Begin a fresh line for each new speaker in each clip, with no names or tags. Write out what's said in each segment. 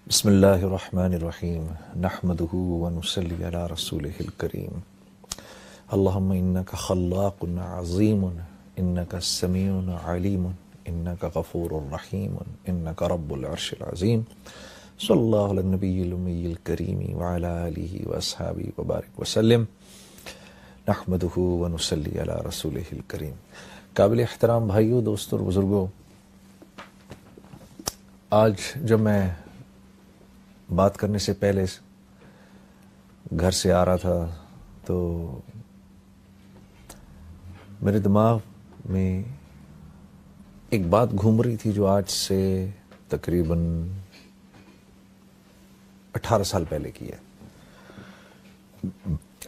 بسم اللہ الرحمن الرحیم نحمده ونصلی علی رسولہ الکریم اللہم انکا خلاق عظیم انکا سمیع علیم انکا غفور رحیم انکا رب العرش العظیم صلی اللہ علی النبی الامی الکریم وعلی آلہ واصحابہ وبارک وسلم نحمده ونصلی علی رسولہ الکریم۔ قابل احترام بھائیو، دوستو اور بزرگوں، آج جب میں بات کرنے سے پہلے گھر سے آ رہا تھا تو میرے دماغ میں ایک بات گھوم رہی تھی جو آج سے تقریباً 18 سال پہلے کی ہے،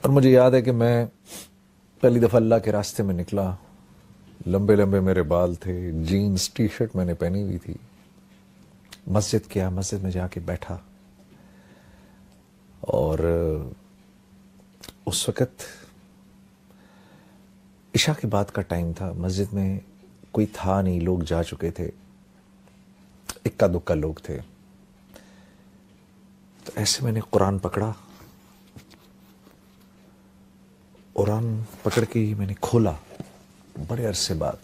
اور مجھے یاد ہے کہ میں پہلی دفعہ اللہ کے راستے میں نکلا، لمبے لمبے میرے بال تھے، جینز ٹی شرٹ میں نے پہنی ہوئی تھی، مسجد میں جا کے بیٹھا، اور اس وقت عشاء کے بعد کا ٹائم تھا، مسجد میں کوئی تھا نہیں، لوگ جا چکے تھے، اکا دکا لوگ تھے۔ تو ایسے میں نے قرآن پکڑا، قرآن پکڑ کے میں نے کھولا بڑے عرصے بعد،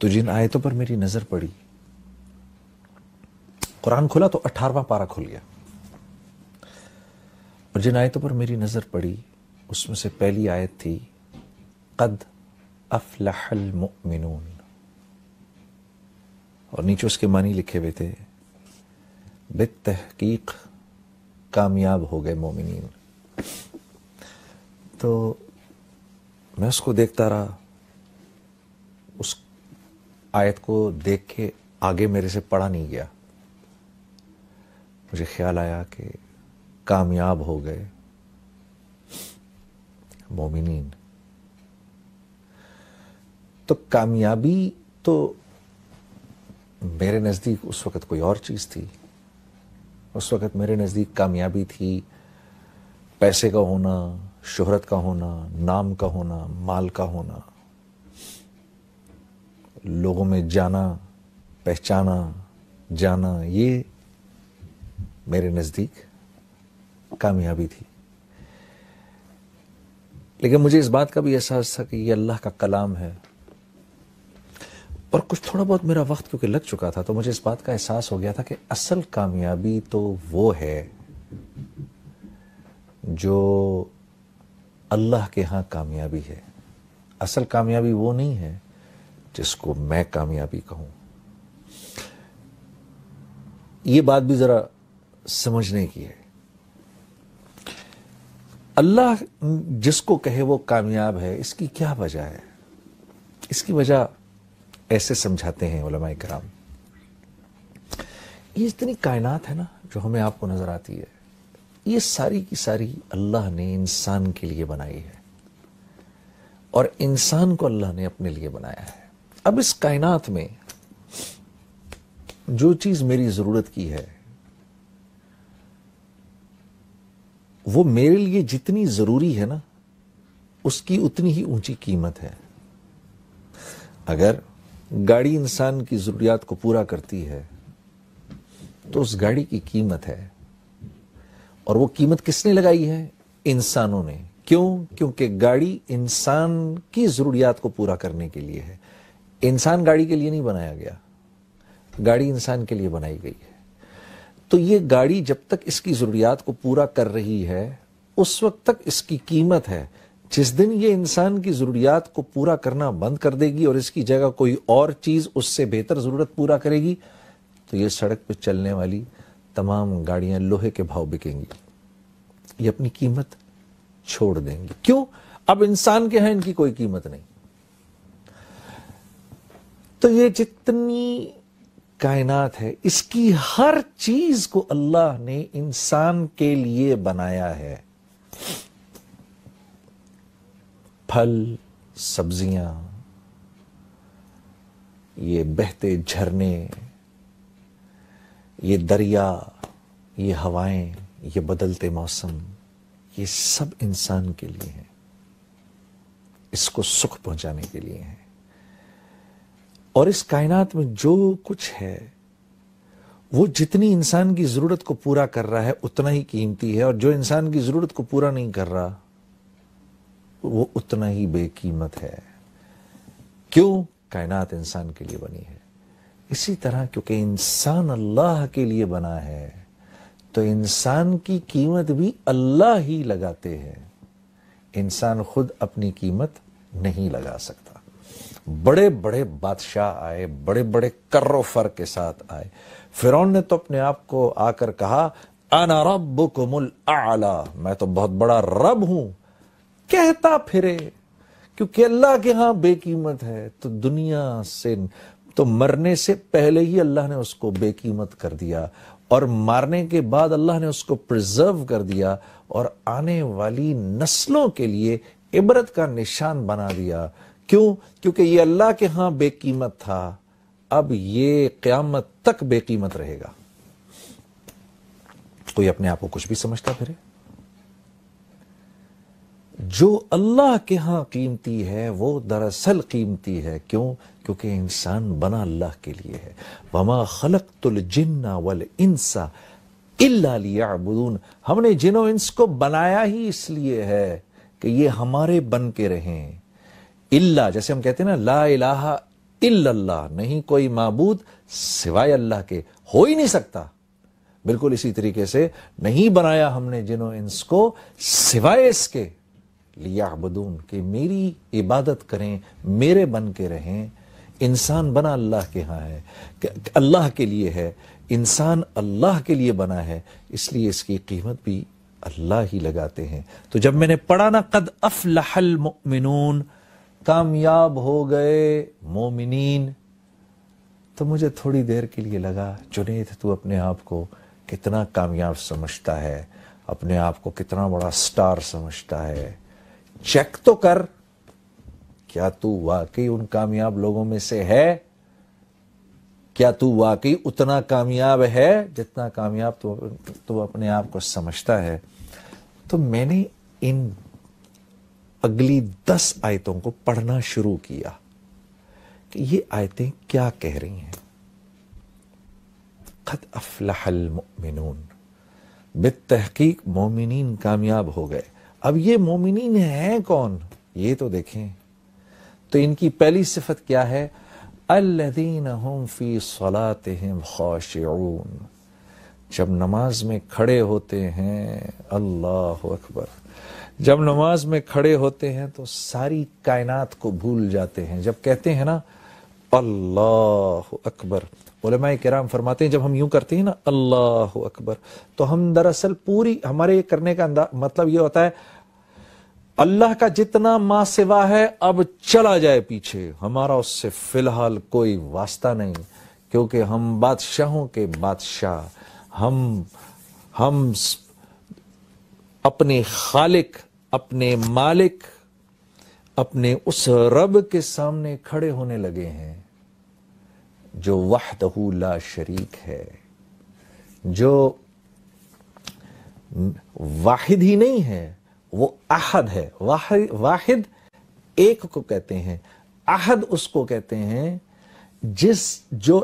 تو جن آیتوں پر میری نظر پڑی، قرآن کھولا تو 18واں پارہ کھل گیا، اور جن آیتوں پر میری نظر پڑی اس میں سے پہلی آیت تھی قد افلح المؤمنون، اور نیچے اس کے معنی لکھے ہوئے تھے بالتحقیق کامیاب ہو گئے مومنین۔ تو میں اس کو دیکھتا رہا، اس آیت کو دیکھ کے آگے میرے سے پڑھا نہیں گیا، مجھے خیال آیا کہ کامیاب ہو گئے مومنین۔ تو کامیابی تو میرے نزدیک اس وقت کوئی اور چیز تھی، اس وقت میرے نزدیک کامیابی تھی پیسے کا ہونا، شہرت کا ہونا، نام کا ہونا، مال کا ہونا، لوگوں میں جانا، پہچانا جانا، یہ میرے نزدیک کامیابی تھی۔ لیکن مجھے اس بات کا بھی احساس تھا کہ یہ اللہ کا کلام ہے، اور کچھ تھوڑا بہت میرا وقت کیونکہ لگ چکا تھا تو مجھے اس بات کا احساس ہو گیا تھا کہ اصل کامیابی تو وہ ہے جو اللہ کے ہاں کامیابی ہے، اصل کامیابی وہ نہیں ہے جس کو میں کامیابی کہوں۔ یہ بات بھی ذرا سمجھنے کی ہے۔ اللہ جس کو کہے وہ کامیاب ہے، اس کی کیا وجہ ہے؟ اس کی وجہ ایسے سمجھاتے ہیں علماء کرام، یہ اتنی کائنات ہے نا جو ہمیں آپ کو نظر آتی ہے، یہ ساری کی ساری اللہ نے انسان کے لیے بنائی ہے، اور انسان کو اللہ نے اپنے لیے بنایا ہے۔ اب اس کائنات میں جو چیز میری ضرورت کی ہے وہ میرے لیے جتنی ضروری ہے نا، اس کی اتنی ہی اونچی قیمت ہے۔ اگر گاڑی انسان کی ضروریات کو پورا کرتی ہے تو اس گاڑی کی قیمت ہے، اور وہ قیمت کس نے لگائی ہے؟ انسانوں نے۔ کیوں؟ کیونکہ گاڑی انسان کی ضروریات کو پورا کرنے کے لیے ہے، انسان گاڑی کے لیے نہیں بنایا گیا، گاڑی انسان کے لیے بنائی گئی ہے۔ تو یہ گاڑی جب تک اس کی ضروریات کو پورا کر رہی ہے اس وقت تک اس کی قیمت ہے۔ جس دن یہ انسان کی ضروریات کو پورا کرنا بند کر دے گی اور اس کی جگہ کوئی اور چیز اس سے بہتر ضرورت پورا کرے گی تو یہ سڑک پہ چلنے والی تمام گاڑیاں لوہے کے بھاؤ بکیں گی، یہ اپنی قیمت چھوڑ دیں گی۔ کیوں؟ اب انسان کے ہیں ان کی کوئی قیمت نہیں۔ تو یہ جتنی کائنات ہے اس کی ہر چیز کو اللہ نے انسان کے لیے بنایا ہے۔ پھل، سبزیاں، یہ بہتے جھرنے، یہ دریا، یہ ہوائیں، یہ بدلتے موسم، یہ سب انسان کے لیے ہیں، اس کو سکھ پہنچانے کے لیے ہیں۔ اور اس کائنات میں جو کچھ ہے وہ جتنی انسان کی ضرورت کو پورا کر رہا ہے اتنا ہی قیمتی ہے، اور جو انسان کی ضرورت کو پورا نہیں کر رہا وہ اتنا ہی بے قیمت ہے۔ کیوں؟ کائنات انسان کے لیے بنی ہے۔ اسی طرح کیونکہ انسان اللہ کے لیے بنا ہے تو انسان کی قیمت بھی اللہ ہی لگاتے ہیں، انسان خود اپنی قیمت نہیں لگا سکتا۔ بڑے بڑے بادشاہ آئے، بڑے بڑے کر و فر کے ساتھ آئے۔ فرعون نے تو اپنے آپ کو آ کر کہا انا ربکم الاعلی، میں تو بہت بڑا رب ہوں، کہتا پھرے، کیونکہ اللہ کے ہاں بے قیمت ہے تو دنیا سے تو مرنے سے پہلے ہی اللہ نے اس کو بے قیمت کر دیا، اور مارنے کے بعد اللہ نے اس کو پرزرو کر دیا اور آنے والی نسلوں کے لیے عبرت کا نشان بنا دیا۔ کیوں؟ کیونکہ یہ اللہ کے ہاں بے قیمت تھا، اب یہ قیامت تک بے قیمت رہے گا۔ کوئی اپنے آپ کو کچھ بھی سمجھتا پھرے؟ جو اللہ کے ہاں قیمتی ہے وہ دراصل قیمتی ہے۔ کیوں؟ کیونکہ انسان بنا اللہ کے لیے ہے۔ وَمَا خَلَقْتُ الْجِنَّ وَالْإِنسَ إِلَّا لِيَعْبُدُونَ، ہم نے جن و انس کو بنایا ہی اس لیے ہے کہ یہ ہمارے بن کے رہیں۔ اللہ، جیسے ہم کہتے ہیں نا لا الہ الا اللہ، نہیں کوئی معبود سوائے اللہ کے، ہو ہی نہیں سکتا۔ بالکل اسی طریقے سے نہیں بنایا ہم نے جن و انس کو سوائے اس کے لیعبدون، کہ میری عبادت کریں، میرے بن کے رہیں۔ انسان بنا اللہ کے ہاں ہے، اللہ کے لیے ہے، انسان اللہ کے لیے بنا ہے، اس لیے اس کی قیمت بھی اللہ ہی لگاتے ہیں۔ تو جب میں نے پڑھا نا قد افلح المؤمنون، کامیاب ہو گئے مومنین، تو مجھے تھوڑی دیر کے لیے لگا جنید تو اپنے آپ کو کتنا کامیاب سمجھتا ہے، اپنے آپ کو کتنا بڑا سٹار سمجھتا ہے، چیک تو کر، کیا تو واقعی ان کامیاب لوگوں میں سے ہے؟ کیا تو واقعی اتنا کامیاب ہے جتنا کامیاب تو اپنے آپ کو سمجھتا ہے؟ تو میں نے ان اگلی 10 آیتوں کو پڑھنا شروع کیا کہ یہ آیتیں کیا کہہ رہی ہیں۔ قد افلح المؤمنون، بالتحقیق مومنین کامیاب ہو گئے۔ اب یہ مومنین ہیں کون؟ یہ تو دیکھیں۔ تو ان کی پہلی صفت کیا ہے؟ الذین هم فی صلاتهم خاشعون، جب نماز میں کھڑے ہوتے ہیں، اللہ اکبر، جب نماز میں کھڑے ہوتے ہیں تو ساری کائنات کو بھول جاتے ہیں۔ جب کہتے ہیں نا اللہ اکبر، علماء کرام فرماتے ہیں جب ہم یوں کرتے ہیں نا اللہ اکبر، تو ہم دراصل پوری ہمارے کرنے کا مطلب یہ ہوتا ہے اللہ کا جتنا ما سوا ہے اب چلا جائے پیچھے، ہمارا اس سے فی الحال کوئی واسطہ نہیں، کیونکہ ہم بادشاہوں کے بادشاہ، ہم اپنے خالق، اپنے مالک، اپنے اس رب کے سامنے کھڑے ہونے لگے ہیں جو وحدہ لا شریک ہے، جو واحد ہی نہیں ہے، وہ احد ہے۔ واحد ایک کو کہتے ہیں، احد اس کو کہتے ہیں جو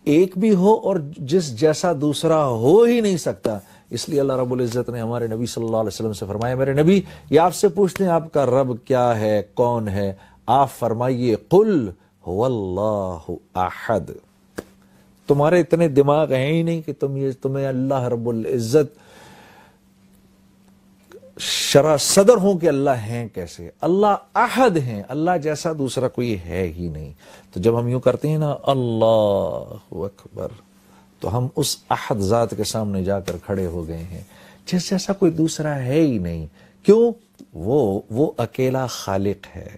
ایک بھی ہو اور جس جیسا دوسرا ہو ہی نہیں سکتا۔ اس لیے اللہ رب العزت نے ہمارے نبی صلی اللہ علیہ وسلم سے فرمایا، میرے نبی یہ آپ سے پوچھتے ہیں آپ کا رب کیا ہے، کون ہے؟ آپ فرمائیے قل هو اللہ احد۔ تمہارے اتنے دماغ ہیں ہی نہیں کہ تمہیں اللہ رب العزت شرح صدر ہوں کہ اللہ ہیں کیسے؟ اللہ احد ہیں، اللہ جیسا دوسرا کوئی ہے ہی نہیں۔ تو جب ہم یوں کرتے ہیں نا اللہ اکبر، تو ہم اس احد ذات کے سامنے جا کر کھڑے ہو گئے ہیں جس جیسا کوئی دوسرا ہے ہی نہیں۔ کیوں؟ وہ اکیلا خالق ہے،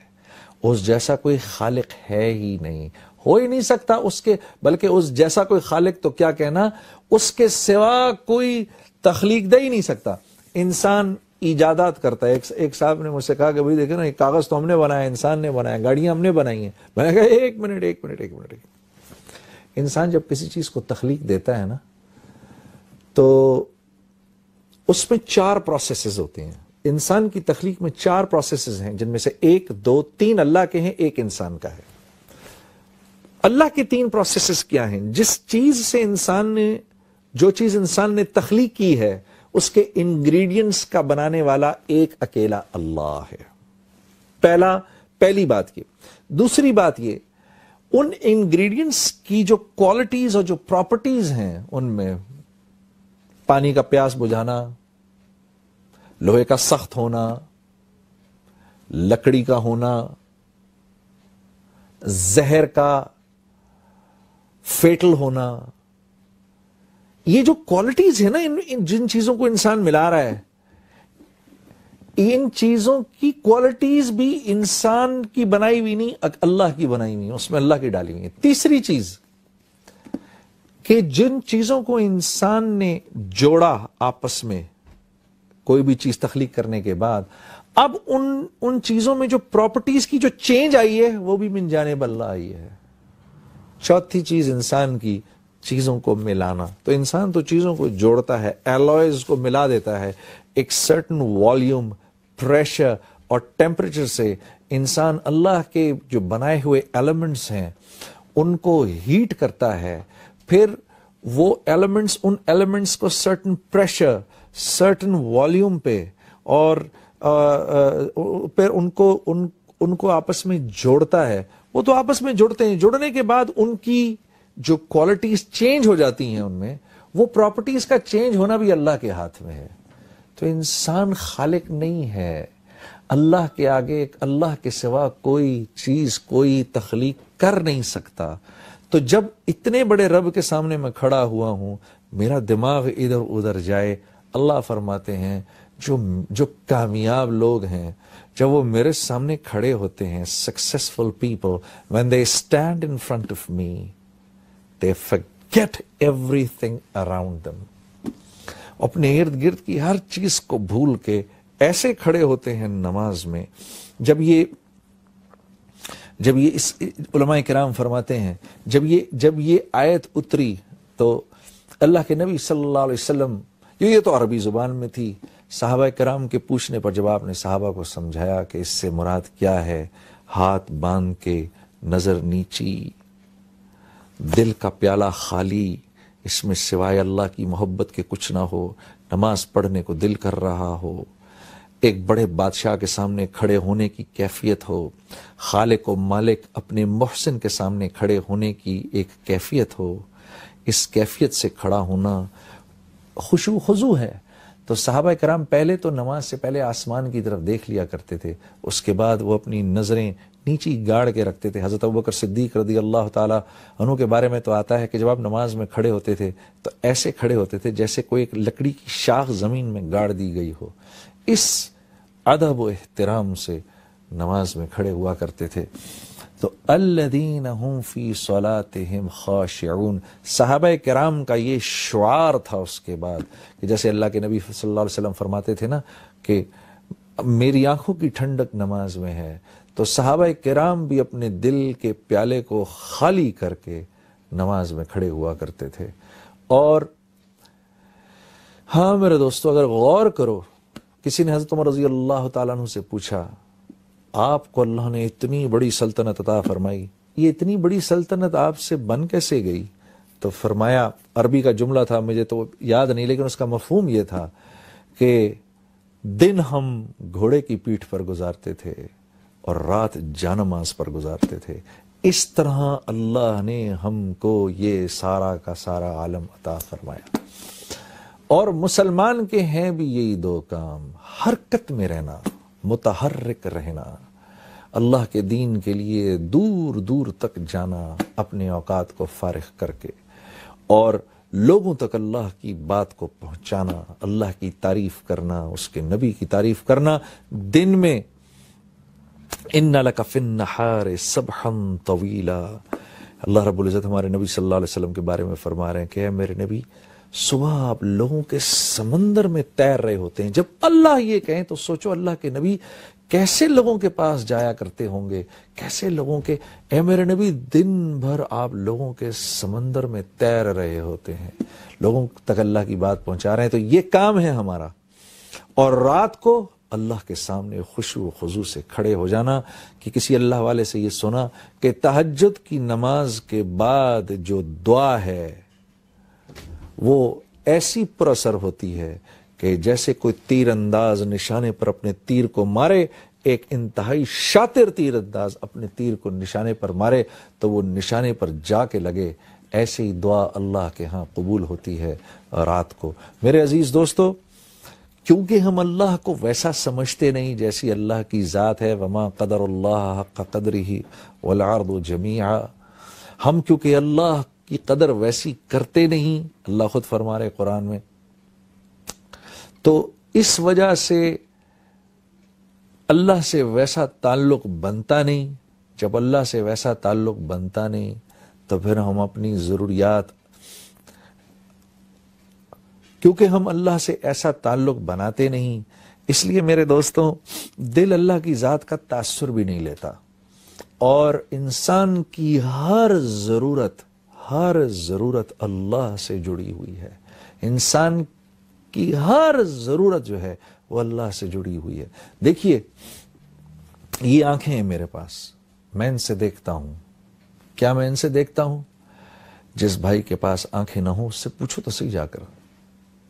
اس جیسا کوئی خالق ہے ہی نہیں، ہو ہی نہیں سکتا اس کے، بلکہ اس جیسا کوئی خالق تو کیا کہنا، اس کے سوا کوئی تخلیق دے ہی نہیں سکتا۔ انسان ایجادات کرتا ہے۔ ایک صاحب نے مجھ سے کہا کہ بھائی دیکھیں نا یہ کاغذ تو ہم نے بنایا، انسان نے بنایا، گاڑیاں ہم نے بنائی ہیں۔ میں نے کہا ایک منٹ، انسان جب کسی چیز کو تخلیق دیتا ہے نا تو اس میں 4 پروسیسز ہوتے ہیں۔ انسان کی تخلیق میں 4 پروسیسز ہیں، جن میں سے 1 2 3 اللہ کے ہیں، 1 انسان کا ہے۔ اللہ کے تین پروسیسز کیا ہیں؟ جس چیز سے جو چیز انسان نے تخلیق کی ہے اس کے انگریڈینٹس کا بنانے والا ایک اکیلا اللہ ہے. پہلی بات یہ. دوسری بات یہ، ان انگریڈینٹس کی جو کوالٹیز اور جو پراپرٹیز ہیں، ان میں پانی کا پیاس بجھانا، لوہے کا سخت ہونا، لکڑی کا ہونا، زہر کا فیٹل ہونا، یہ جو کوالٹیز ہے نا، جن چیزوں کو انسان ملا رہا ہے، ان چیزوں کی کوالٹیز بھی انسان کی بنائی ہوئی نہیں، اللہ کی بنائی ہوئی، اس میں اللہ کی ڈالی ہوئی ہے. تیسری چیز کہ جن چیزوں کو انسان نے جوڑا آپس میں کوئی بھی چیز تخلیق کرنے کے بعد، اب ان چیزوں میں جو پراپرٹیز کی جو چینج آئی ہے وہ بھی من جانب اللہ آئی ہے. چوتھی چیز انسان کی چیزوں کو ملانا. تو انسان تو چیزوں کو جوڑتا ہے، ایلوائز کو ملا دیتا ہے، ایک سرٹن والیوم، پریشر اور ٹیمپریچر سے انسان اللہ کے جو بنائے ہوئے ایلیمنٹس ہیں ان کو ہیٹ کرتا ہے. پھر وہ ان ایلیمنٹس کو سرٹن پریشر، سرٹن والیوم پہ اور پھر ان کو آپس میں جوڑتا ہے. وہ تو آپس میں جوڑتے ہیں، جوڑنے کے بعد ان کی جو کوالٹیز چینج ہو جاتی ہیں، ان میں وہ پراپرٹیز کا چینج ہونا بھی اللہ کے ہاتھ میں ہے. تو انسان خالق نہیں ہے. اللہ کے آگے، اللہ کے سوا کوئی چیز، کوئی تخلیق کر نہیں سکتا. تو جب اتنے بڑے رب کے سامنے میں کھڑا ہوا ہوں، میرا دماغ ادھر ادھر جائے، اللہ فرماتے ہیں جو کامیاب لوگ ہیں، جب وہ میرے سامنے کھڑے ہوتے ہیں، successful people, when they stand in front of me, they forget everything around them. اپنے ارد گرد کی ہر چیز کو بھول کے ایسے کھڑے ہوتے ہیں نماز میں. جب یہ علماء کرام فرماتے ہیں، جب یہ آیت اتری تو اللہ کے نبی صلی اللہ علیہ وسلم، یہ تو عربی زبان میں تھی، صحابہ کرام کے پوچھنے پر جب آپ نے صحابہ کو سمجھایا کہ اس سے مراد کیا ہے، ہاتھ باندھ کے، نظر نیچی، دل کا پیالہ خالی، اس میں سوائے اللہ کی محبت کے کچھ نہ ہو، نماز پڑھنے کو دل کر رہا ہو، ایک بڑے بادشاہ کے سامنے کھڑے ہونے کی کیفیت ہو، خالق و مالک اپنے محسن کے سامنے کھڑے ہونے کی ایک کیفیت ہو، اس کیفیت سے کھڑا ہونا خشوع خضوع ہے. تو صحابہ کرام پہلے تو نماز سے پہلے آسمان کی طرف دیکھ لیا کرتے تھے، اس کے بعد وہ اپنی نظریں نیچی گاڑ کے رکھتے تھے. حضرت ابوبکر صدیق رضی اللہ تعالیٰ عنہ کے بارے میں تو آتا ہے کہ جب آپ نماز میں کھڑے ہوتے تھے تو ایسے کھڑے ہوتے تھے جیسے کوئی ایک لکڑی کی شاخ زمین میں گاڑ دی گئی ہو. اس ادب و احترام سے نماز میں کھڑے ہوا کرتے تھے. تو الذین هم فی صلاتهم خاشعون، صحابہ کرام کا یہ شعار تھا. اس کے بعد کہ جیسے اللہ کے نبی صلی اللہ علیہ وسلم فرماتے تھے نا کہ میری آنکھوں کی ٹھنڈک نماز میں ہے، تو صحابہ کرام بھی اپنے دل کے پیالے کو خالی کر کے نماز میں کھڑے ہوا کرتے تھے. اور ہاں میرے دوستو، اگر غور کرو، کسی نے حضرت عمر رضی اللہ تعالیٰ عنہ سے پوچھا، آپ کو اللہ نے اتنی بڑی سلطنت عطا فرمائی، یہ اتنی بڑی سلطنت آپ سے بن کیسے گئی؟ تو فرمایا، عربی کا جملہ تھا، مجھے تو یاد نہیں، لیکن اس کا مفہوم یہ تھا کہ دن ہم گھوڑے کی پیٹھ پر گزارتے تھے اور رات جانماز پر گزارتے تھے. اس طرح اللہ نے ہم کو یہ سارا کا سارا عالم عطا فرمایا. اور مسلمان کے ہیں بھی یہی دو کام، حرکت میں رہنا، متحرک رہنا، اللہ کے دین کے لیے دور دور تک جانا اپنے اوقات کو فارغ کر کے، اور لوگوں تک اللہ کی بات کو پہنچانا، اللہ کی تعریف کرنا، اس کے نبی کی تعریف کرنا. دن میں ان لک فی النہار سبحا طویلا، اللہ رب العزت ہمارے نبی صلی اللہ علیہ وسلم کے بارے میں فرما رہے ہیں کہ اے میرے نبی، صبح آپ لوگوں کے سمندر میں تیر رہے ہوتے ہیں. جب اللہ یہ کہیں تو سوچو اللہ کے نبی کیسے لوگوں کے پاس جایا کرتے ہوں گے، کیسے لوگوں کے، اے میرے نبی دن بھر آپ لوگوں کے سمندر میں تیر رہے ہوتے ہیں، لوگوں تک اللہ کی بات پہنچا رہے ہیں. تو یہ کام ہے ہمارا. اور رات کو اللہ کے سامنے خشوع و خضوع سے کھڑے ہو جانا کہ کسی اللہ والے سے یہ سنا کہ تہجد کی نماز کے بعد جو دعا ہے وہ ایسی پر اثر ہوتی ہے کہ جیسے کوئی تیر انداز نشانے پر اپنے تیر کو مارے، ایک انتہائی شاطر تیر انداز اپنے تیر کو نشانے پر مارے تو وہ نشانے پر جا کے لگے، ایسے ہی دعا اللہ کے ہاں قبول ہوتی ہے رات کو۔ میرے عزیز دوستو، کیونکہ ہم اللہ کو ویسا سمجھتے نہیں جیسی اللہ کی ذات ہے، وما قدر اللہ حق قدرہ والارض جمیعا، ہم کیونکہ اللہ کی قدر ویسی کرتے نہیں، اللہ خود فرما رہے قرآن میں، تو اس وجہ سے اللہ سے ویسا تعلق بنتا نہیں۔ جب اللہ سے ویسا تعلق بنتا نہیں تو پھر ہم اپنی ضروریات، کیونکہ ہم اللہ سے ایسا تعلق بناتے نہیں، اس لیے میرے دوستوں دل اللہ کی ذات کا تاثر بھی نہیں لیتا، اور انسان کی ہر ضرورت اللہ سے جڑی ہوئی ہے، انسان کی ہر ضرورت جو ہے وہ اللہ سے جڑی ہوئی ہے۔ دیکھیے یہ آنکھیں ہیں میرے پاس، میں ان سے دیکھتا ہوں، کیا میں ان سے دیکھتا ہوں؟ جس بھائی کے پاس آنکھیں نہ ہوں اس سے پوچھو تو صحیح جا کر،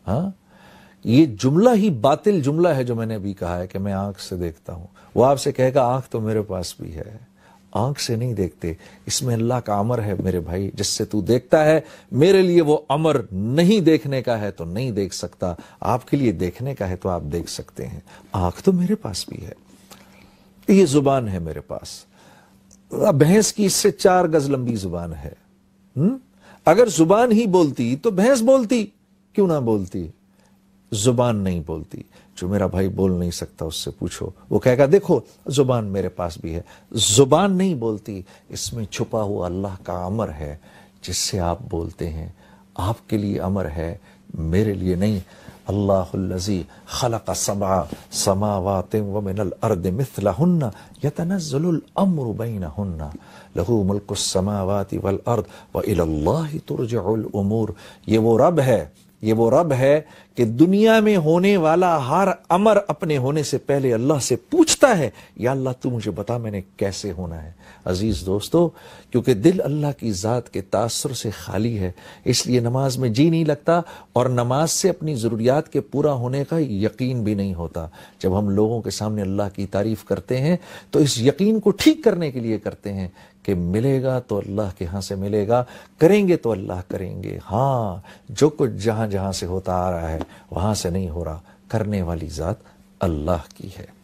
ہاں یہ جملہ ہی باطل جملہ ہے جو میں نے ابھی کہا ہے کہ میں آنکھ سے دیکھتا ہوں۔ وہ آپ سے کہے گا آنکھ تو میرے پاس بھی ہے، آنکھ سے نہیں دیکھتے، اس میں اللہ کا امر ہے میرے بھائی، جس سے تو دیکھتا ہے میرے لیے وہ امر نہیں دیکھنے کا ہے تو نہیں دیکھ سکتا، آپ کے لیے دیکھنے کا ہے تو آپ دیکھ سکتے ہیں۔ آنکھ تو میرے پاس بھی ہے، یہ زبان ہے میرے پاس، بھینس کی اس سے 4 گز لمبی زبان ہے، اگر زبان ہی بولتی تو بھینس بولتی، کیوں نہ بولتی؟ زبان نہیں بولتی۔ جو میرا بھائی بول نہیں سکتا اس سے پوچھو، وہ کہے گا دیکھو زبان میرے پاس بھی ہے، زبان نہیں بولتی، اس میں چھپا ہوا اللہ کا امر ہے جس سے آپ بولتے ہیں، آپ کے لیے امر ہے، میرے لیے نہیں۔ اللہ الذی خلق 7 سماوات ومن الارض مثلہن یتنزل الامر بینہن لہ ملک السماوات والارض والی اللہ ترجع الامور۔ یہ وہ رب ہے کہ دنیا میں ہونے والا ہر امر اپنے ہونے سے پہلے اللہ سے پوچھتا ہے، یا اللہ تو مجھے بتا میں نے کیسے ہونا ہے۔ عزیز دوستو، کیونکہ دل اللہ کی ذات کے تاثر سے خالی ہے، اس لیے نماز میں جی نہیں لگتا، اور نماز سے اپنی ضروریات کے پورا ہونے کا یقین بھی نہیں ہوتا۔ جب ہم لوگوں کے سامنے اللہ کی تعریف کرتے ہیں تو اس یقین کو ٹھیک کرنے کے لیے کرتے ہیں کہ ملے گا تو اللہ کے ہاں سے ملے گا، کریں گے تو اللہ کریں گے، ہاں جو کچھ جہاں جہاں سے ہوتا آ رہا ہے وہاں سے نہیں ہو رہا، کرنے والی ذات اللہ کی ہے۔